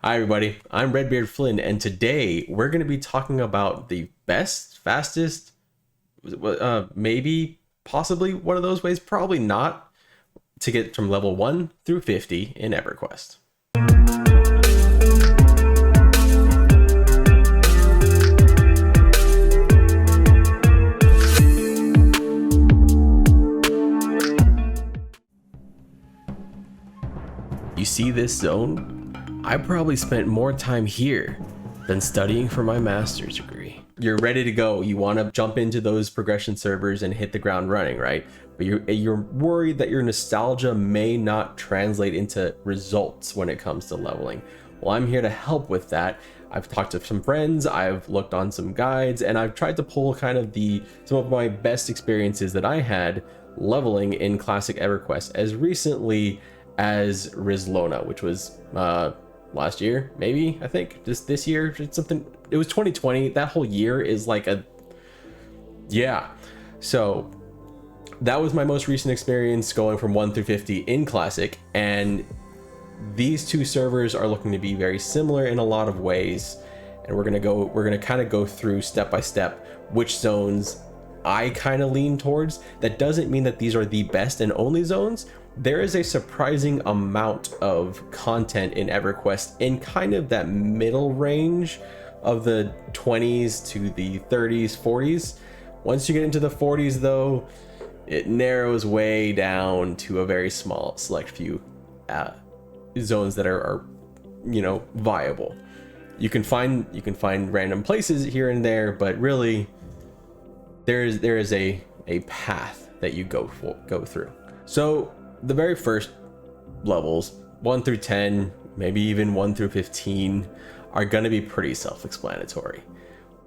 Hi everybody, I'm Redbeard Flynn, and today we're going to be talking about the best, fastest, maybe, possibly one of those ways, probably not, to get from level 1 through 50 in EverQuest. You see this zone? I probably spent more time here than studying for my master's degree. You're ready to go. You want to jump into those progression servers and hit the ground running, right? But you're worried that your nostalgia may not translate into results when it comes to leveling. Well, I'm here to help with that. I've talked to some friends, I've looked on some guides, and I've tried to pull kind of some of my best experiences that I had leveling in classic EverQuest as recently as Rizlona, which was last year, maybe, I think, just this year, it's something. It was 2020. That whole year is like so that was my most recent experience going from 1 through 50 in classic, and these two servers are looking to be very similar in a lot of ways, and we're gonna kind of go through step by step which zones I kind of lean towards. That doesn't mean that these are the best and only zones. There is a surprising amount of content in EverQuest in kind of that middle range of the 20s to the 30s, 40s. Once you get into the 40s though, it narrows way down to a very small select few zones that are viable. You can find random places here and there, but really there is a path that you go through. So the very first levels, 1 through 10, maybe even 1 through 15, are going to be pretty self-explanatory.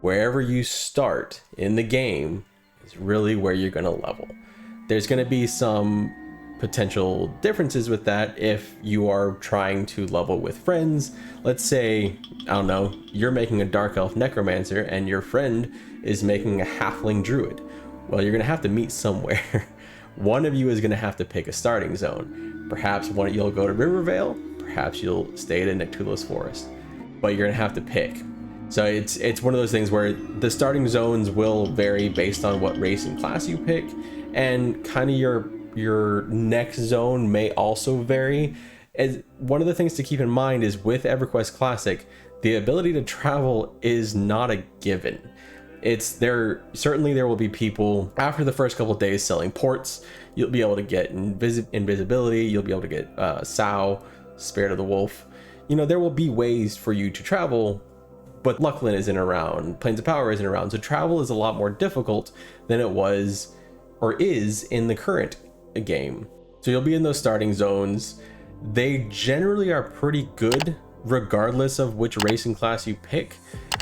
Wherever you start in the game is really where you're going to level. There's going to be some potential differences with that if you are trying to level with friends. Let's say, I don't know, you're making a dark elf necromancer and your friend is making a halfling druid. Well, you're going to have to meet somewhere. One of you is going to have to pick a starting zone. Perhaps you'll go to Rivervale, perhaps you'll stay at Nectulos Forest, but you're going to have to pick. So it's one of those things where the starting zones will vary based on what race and class you pick, and kind of your next zone may also vary. As one of the things to keep in mind is with EverQuest Classic, the ability to travel is not a given. Certainly there will be people after the first couple of days selling ports. You'll be able to get invisibility, you'll be able to get Sow, Spirit of the Wolf. There will be ways for you to travel, but Luckland isn't around, Plains of Power isn't around, so travel is a lot more difficult than it was or is in the current game. So you'll be in those starting zones. They generally are pretty good regardless of which race and class you pick.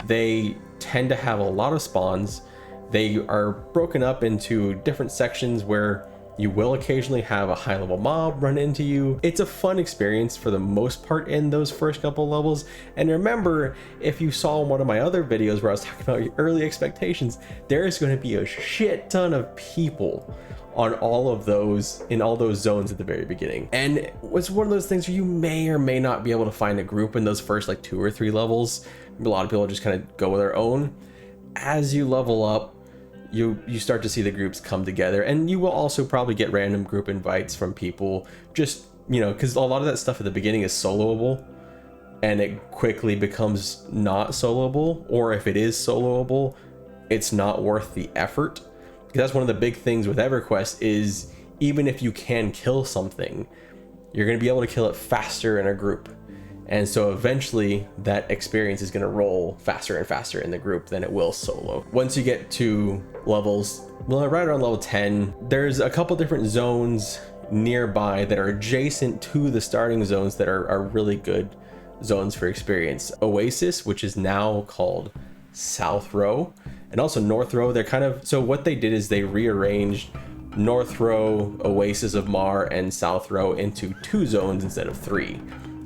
They tend to have a lot of spawns. They are broken up into different sections where you will occasionally have a high level mob run into you. It's a fun experience for the most part in those first couple levels. And remember, if you saw one of my other videos where I was talking about your early expectations, there is going to be a shit ton of people on all of those, in all those zones at the very beginning. And it's one of those things where you may or may not be able to find a group in those first like 2 or 3 levels. A lot of people just kind of go with their own. As you level up, you start to see the groups come together, and you will also probably get random group invites from people, just, because a lot of that stuff at the beginning is soloable, and it quickly becomes not soloable, or if it is soloable, it's not worth the effort. Because that's one of the big things with EverQuest is even if you can kill something, you're going to be able to kill it faster in a group. And so eventually that experience is going to roll faster and faster in the group than it will solo. Once you get to levels, well, right around level 10, there's a couple different zones nearby that are adjacent to the starting zones that are really good zones for experience. Oasis, which is now called South Row, and also North Row. So what they did is they rearranged North Row, Oasis of Mar, and South Row into 2 zones instead of 3.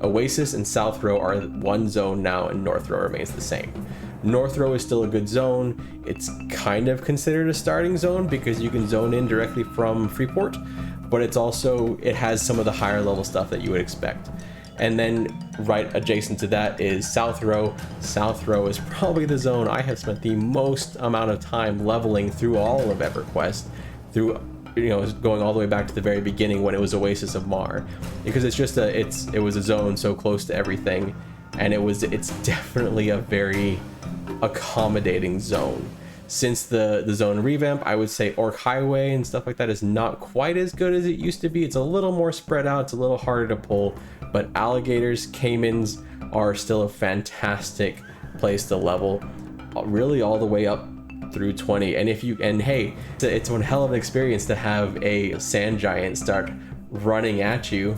Oasis and South Row are one zone now, and North Row remains the same. North Row is still a good zone. It's kind of considered a starting zone because you can zone in directly from Freeport, but it has some of the higher level stuff that you would expect. And then right adjacent to that is South Row. South Row is probably the zone I have spent the most amount of time leveling through all of EverQuest, through, you know, going all the way back to the very beginning when it was Oasis of Mar, because it's just it was a zone so close to everything, and it's definitely a very accommodating zone. Since the zone revamp, I would say Orc Highway and stuff like that is not quite as good as it used to be. It's a little more spread out, it's a little harder to pull, but alligators, caimans are still a fantastic place to level, really all the way up through 20. And hey, it's one hell of an experience to have a sand giant start running at you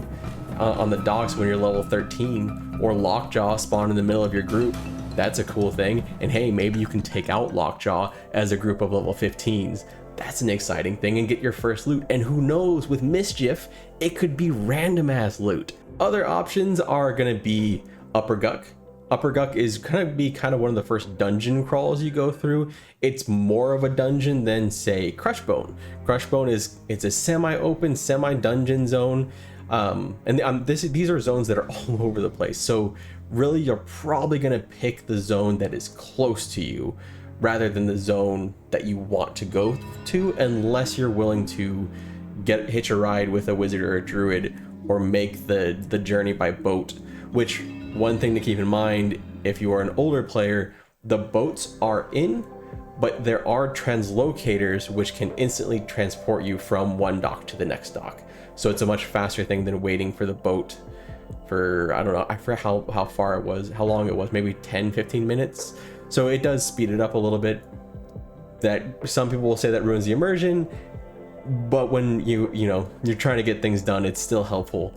on the docks when you're level 13, or Lockjaw spawn in the middle of your group. That's a cool thing. And hey, maybe you can take out Lockjaw as a group of level 15s. That's an exciting thing, and get your first loot. And who knows, with Mischief, it could be random ass loot. Other options are gonna be Upper Guck. Upper Guck is gonna be kind of one of the first dungeon crawls you go through. It's more of a dungeon than, say, Crushbone. Crushbone it's a semi-open, semi-dungeon zone. These are zones that are all over the place. So really, you're probably gonna pick the zone that is close to you rather than the zone that you want to go to, unless you're willing to hitch a ride with a wizard or a druid, or make the journey by boat. Which, one thing to keep in mind, if you are an older player, the boats are in, but there are translocators which can instantly transport you from one dock to the next dock. So it's a much faster thing than waiting for the boat for, I don't know, I forget how far it was, how long it was, maybe 10-15 minutes. So it does speed it up a little bit. That some people will say that ruins the immersion, but when you're trying to get things done, it's still helpful.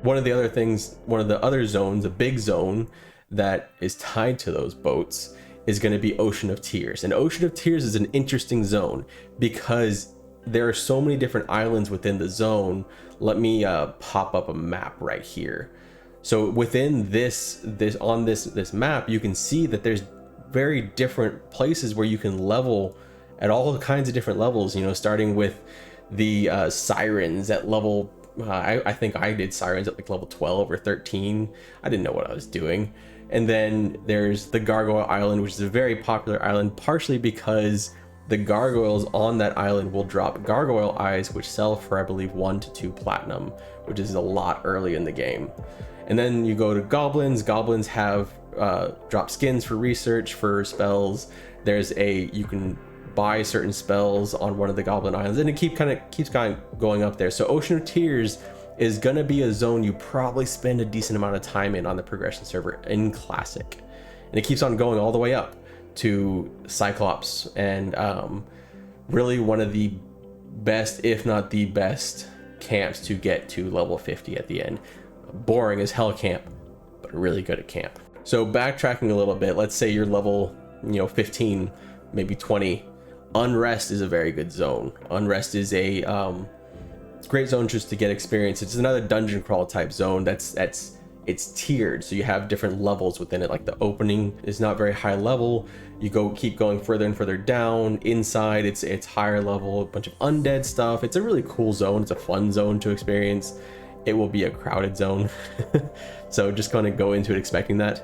One of the other zones, a big zone that is tied to those boats, is going to be Ocean of Tears. And Ocean of Tears is an interesting zone because there are so many different islands within the zone. Let me pop up a map right here. So within this map, you can see that there's very different places where you can level at all kinds of different levels, starting with the sirens at level, I think I did sirens at like level 12 or 13. I didn't know what I was doing. And then there's the Gargoyle Island, which is a very popular island, partially because the gargoyles on that island will drop gargoyle eyes, which sell for, I believe, 1 to 2 platinum, which is a lot early in the game. And then you go to goblins. Goblins have drop skins for research, for spells. You can buy certain spells on one of the goblin islands, and it keeps going up there. So Ocean of Tears is gonna be a zone you probably spend a decent amount of time in on the progression server in Classic, and it keeps on going all the way up to Cyclops, and really one of the best, if not the best, camps to get to level 50 at the end. Boring as hell camp, but really good at camp. So backtracking a little bit, let's say you're level 15, maybe 20. Unrest is a very good zone. Unrest is a great zone just to get experience. It's another dungeon crawl type zone it's tiered, so you have different levels within it. Like the opening is not very high level, you keep going further and further down. Inside it's higher level, a bunch of undead stuff. It's a really cool zone. It's a fun zone to experience. It will be a crowded zone so just gonna go into it expecting that.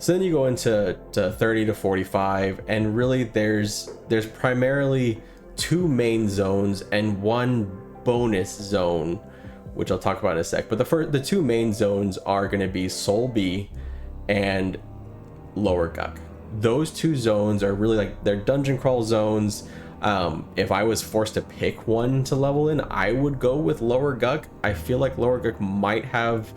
So then you go into 30 to 45, and really there's primarily 2 main zones and 1 bonus zone, which I'll talk about in a sec. But the 2 main zones are going to be Soul B and Lower Guck. Those 2 zones are really they're dungeon crawl zones. If I was forced to pick one to level in, I would go with Lower Guck. I feel like Lower Guck might have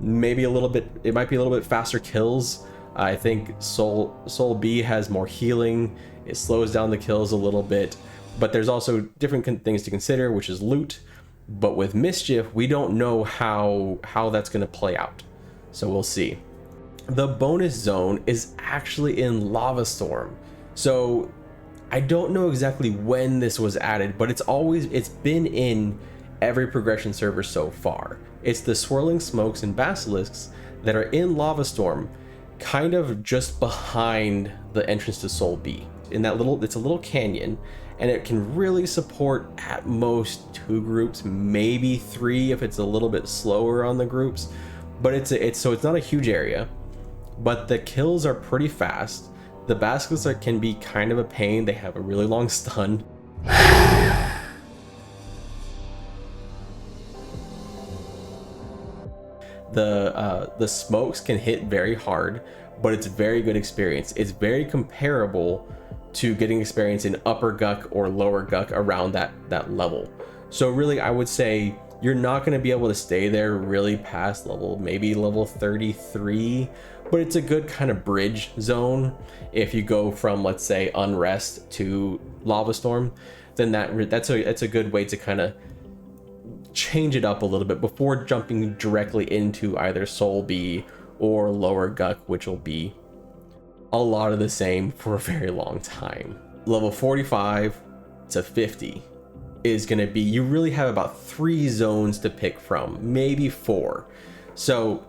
maybe a little bit faster kills. I think Soul B has more healing. It slows down the kills a little bit, but there's also different things to consider, which is loot. But with Mischief, we don't know how that's going to play out, so we'll see. The bonus zone is actually in Lava Storm. So I don't know exactly when this was added, but it's been in every progression server so far. It's the swirling smokes and basilisks that are in Lava Storm, kind of just behind the entrance to Soul B. It's a little canyon, and it can really support at most 2 groups, maybe 3 if it's a little bit slower on the groups. but it's not a huge area, but the kills are pretty fast. The baskets can be kind of a pain. They have a really long stun. The smokes can hit very hard, but it's very good experience. It's very comparable to getting experience in upper Guck or lower Guck around that level. So really, I would say you're not going to be able to stay there really past maybe level 33, but it's a good kind of bridge zone. If you go from, let's say, Unrest to Lava Storm, then that's a good way to kind of change it up a little bit before jumping directly into either Soul B or lower Guck, which will be a lot of the same for a very long time. Level 45 to 50 is going to be, you really have about 3 zones to pick from, maybe 4. So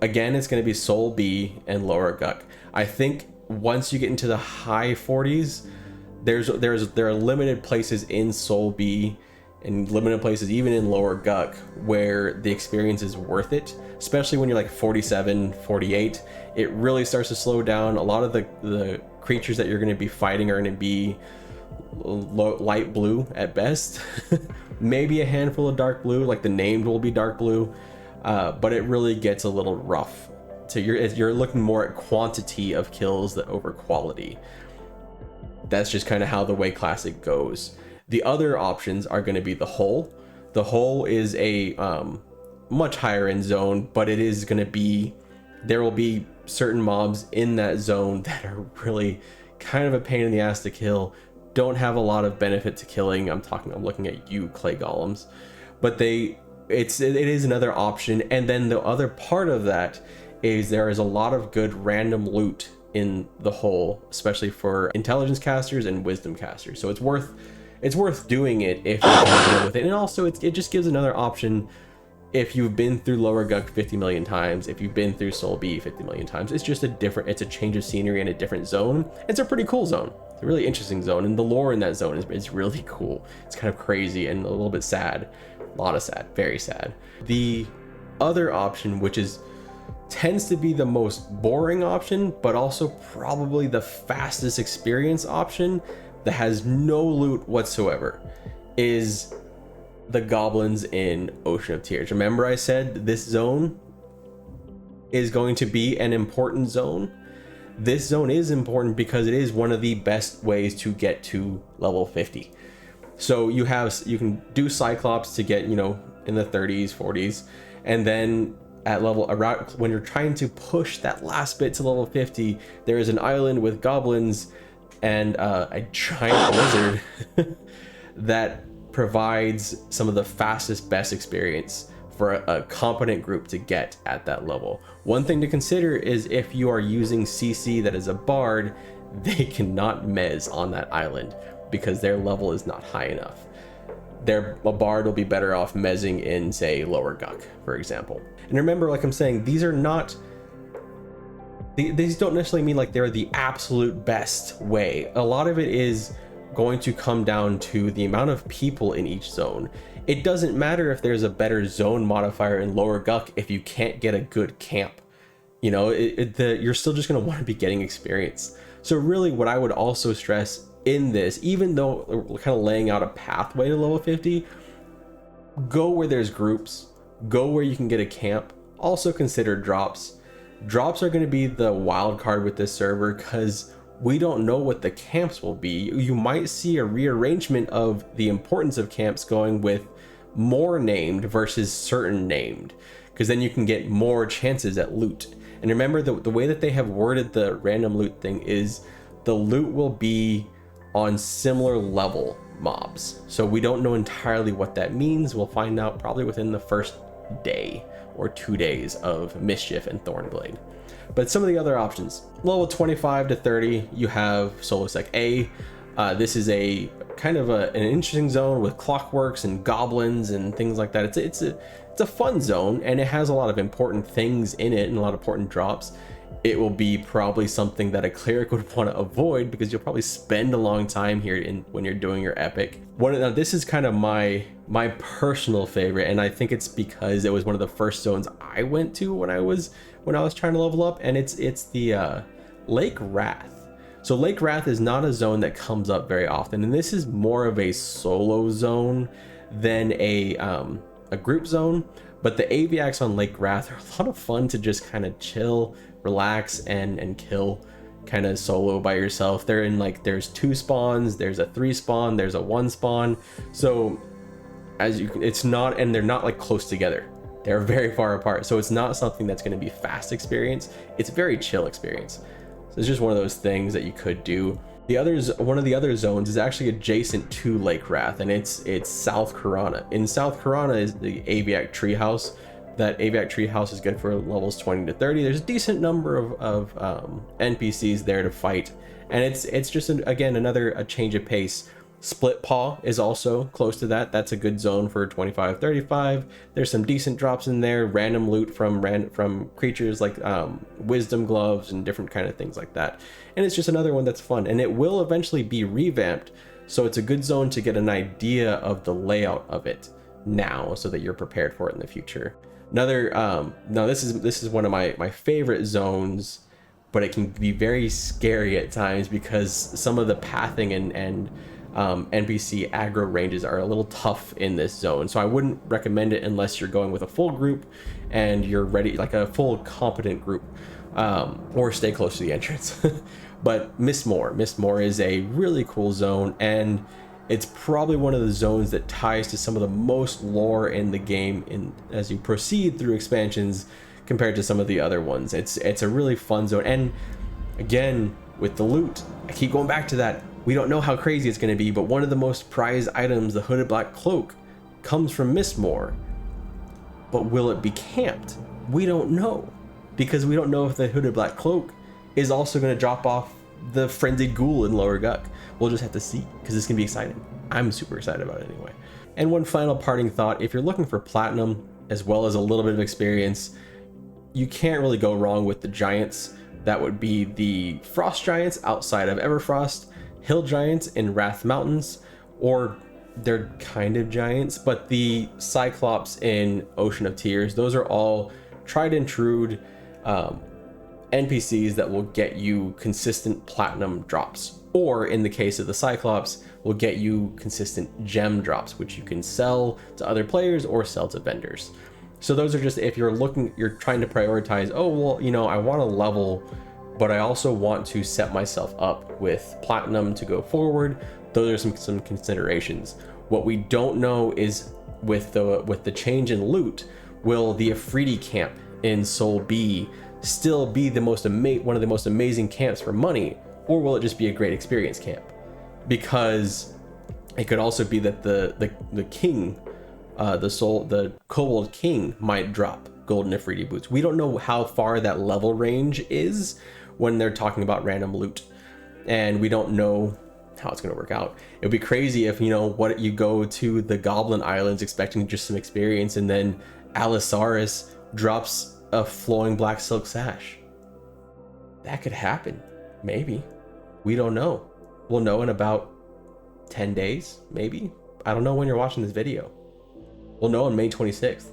again, it's going to be Soul B and lower Guck. I think once you get into the high 40s, there are limited places in Soul B and limited places even in lower Guck where the experience is worth it, especially when you're like 47, 48. It really starts to slow down. A lot of the creatures that you're going to be fighting are going to be light blue at best. Maybe a handful of dark blue, like the named will be dark blue, but it really gets a little rough. So you're looking more at quantity of kills over quality. That's just kind of how the way Classic goes. The other options are going to be the Hole. The Hole is a much higher end zone, but it is going to be, there will be certain mobs in that zone that are really kind of a pain in the ass to kill, don't have a lot of benefit to killing. I'm looking at you, clay golems, but it is another option. And then the other part of that is there is a lot of good random loot in the Hole, especially for intelligence casters and wisdom casters. So it's worth doing it if you're comfortable with it. And also it just gives another option if you've been through lower Guck 50 million times, if you've been through Soul B 50 million times. It's just it's a change of scenery and a different zone. It's a pretty cool zone. It's a really interesting zone, and the lore in that zone is really cool. It's kind of crazy and a little bit sad. A lot of sad, very sad. The other option, which tends to be the most boring option, but also probably the fastest experience option that has no loot whatsoever, is the goblins in Ocean of Tears. Remember I said this zone is going to be an important zone? This zone is important because it is one of the best ways to get to level 50. So you can do Cyclops to get, in the 30s, 40s, and then at around when you're trying to push that last bit to level 50, there is an island with goblins and a giant lizard that provides some of the fastest, best experience for a competent group to get at that level. One thing to consider is if you are using CC that is a bard, they cannot mez on that island because their level is not high enough. A bard will be better off mezzing in, say, lower Guck, for example. And remember, like I'm saying, these don't necessarily mean like they're the absolute best way. A lot of it is going to come down to the amount of people in each zone. It doesn't matter if there's a better zone modifier in lower Guck if you can't get a good camp. You're still just going to want to be getting experience. So really what I would also stress in this, even though we're kind of laying out a pathway to level 50, go where there's groups, go where you can get a camp. Also consider drops. Drops are going to be the wild card with this server because we don't know what the camps will be. You might see a rearrangement of the importance of camps going with more named versus certain named, because then you can get more chances at loot. And remember, the way that they have worded the random loot thing is the loot will be on similar level mobs. So we don't know entirely what that means. We'll find out probably within the first day or 2 days of Mischief and Thorneblade. But some of the other options, level 25 to 30, you have Solosec A. This is a kind of an interesting zone with clockworks and goblins and things like that. It's it's a fun zone and it has a lot of important things in it and a lot of important drops. It will be probably something that a cleric would want to avoid because you'll probably spend a long time here when you're doing your epic. Now this is kind of my personal favorite, and I think it's because it was one of the first zones I went to when I was trying to level up, and it's the Lake Wrath. So Lake Wrath is not a zone that comes up very often, and this is more of a solo zone than a group zone. But the Aviacs on Lake Wrath are a lot of fun to just kind of chill, relax, and kill kind of solo by yourself. They're in like, there's 2 spawns, there's a 3 spawn, there's a 1 spawn. So it's not, and they're not like close together. They're very far apart. So it's not something that's going to be fast experience. It's a very chill experience. So it's just one of those things that you could do. One of the other zones is actually adjacent to Lake Wrath, and it's South Karana. In South Karana is the Aviac Treehouse. That Aviac Treehouse is good for levels 20 to 30. There's a decent number of NPCs there to fight, and it's just again a change of pace. Split Paw is also close to that. That's a good zone for 25-35. There's some decent drops in there, random loot from creatures like wisdom gloves and different kind of things like that. And it's just another one that's fun, and it will eventually be revamped, so it's a good zone to get an idea of the layout of it now so that you're prepared for it in the future. Another now this is one of my favorite zones, but it can be very scary at times because some of the pathing and NPC aggro ranges are a little tough in this zone, so I wouldn't recommend it unless you're going with a full group and you're ready, like a full competent group, or stay close to the entrance. But Mistmoor is a really cool zone, and it's probably one of the zones that ties to some of the most lore in the game as you proceed through expansions compared to some of the other ones. It's a really fun zone, and again with the loot, I keep going back to that. We don't know how crazy it's going to be, but one of the most prized items, the Hooded Black Cloak, comes from Mistmoor. But will it be camped? We don't know, because we don't know if the Hooded Black Cloak is also going to drop off the Frenzied Ghoul in Lower Guck. We'll just have to see, because it's going to be exciting. I'm super excited about it anyway. And one final parting thought, if you're looking for platinum as well as a little bit of experience, you can't really go wrong with the giants. That would be the Frost Giants outside of Everfrost, Hill Giants in Wrath Mountains, or they're kind of giants, but the Cyclops in Ocean of Tears. Those are all tried and true NPCs that will get you consistent platinum drops, or in the case of the Cyclops, will get you consistent gem drops, which you can sell to other players or sell to vendors. So those are just, if you're trying to prioritize, oh well, you know, I want to level, but I also want to set myself up with platinum to go forward. Those are some considerations. What we don't know is with the change in loot, will the Afridi camp in Sol B still be one of the most amazing camps for money, or will it just be a great experience camp? Because it could also be that the king, the Kobold King might drop golden Afridi boots. We don't know how far that level range is when they're talking about random loot, and we don't know how it's going to work out. It would be crazy if, you know, you go to the Goblin Islands expecting just some experience, and then Allosaurus drops a flowing black silk sash. That could happen. Maybe. We don't know. We'll know in about 10 days, maybe. I don't know when you're watching this video. We'll know on May 26th.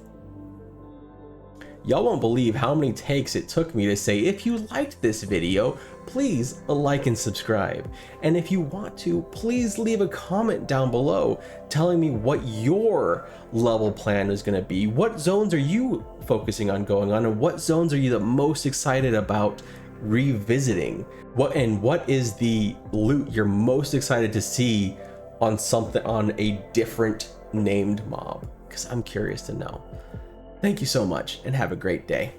Y'all won't believe how many takes it took me to say, if you liked this video, please like and subscribe. And if you want to, please leave a comment down below telling me what your level plan is going to be. What zones are you focusing on going on, and what zones are you the most excited about revisiting? What is the loot you're most excited to see on a different named mob? Because I'm curious to know. Thank you so much, and have a great day.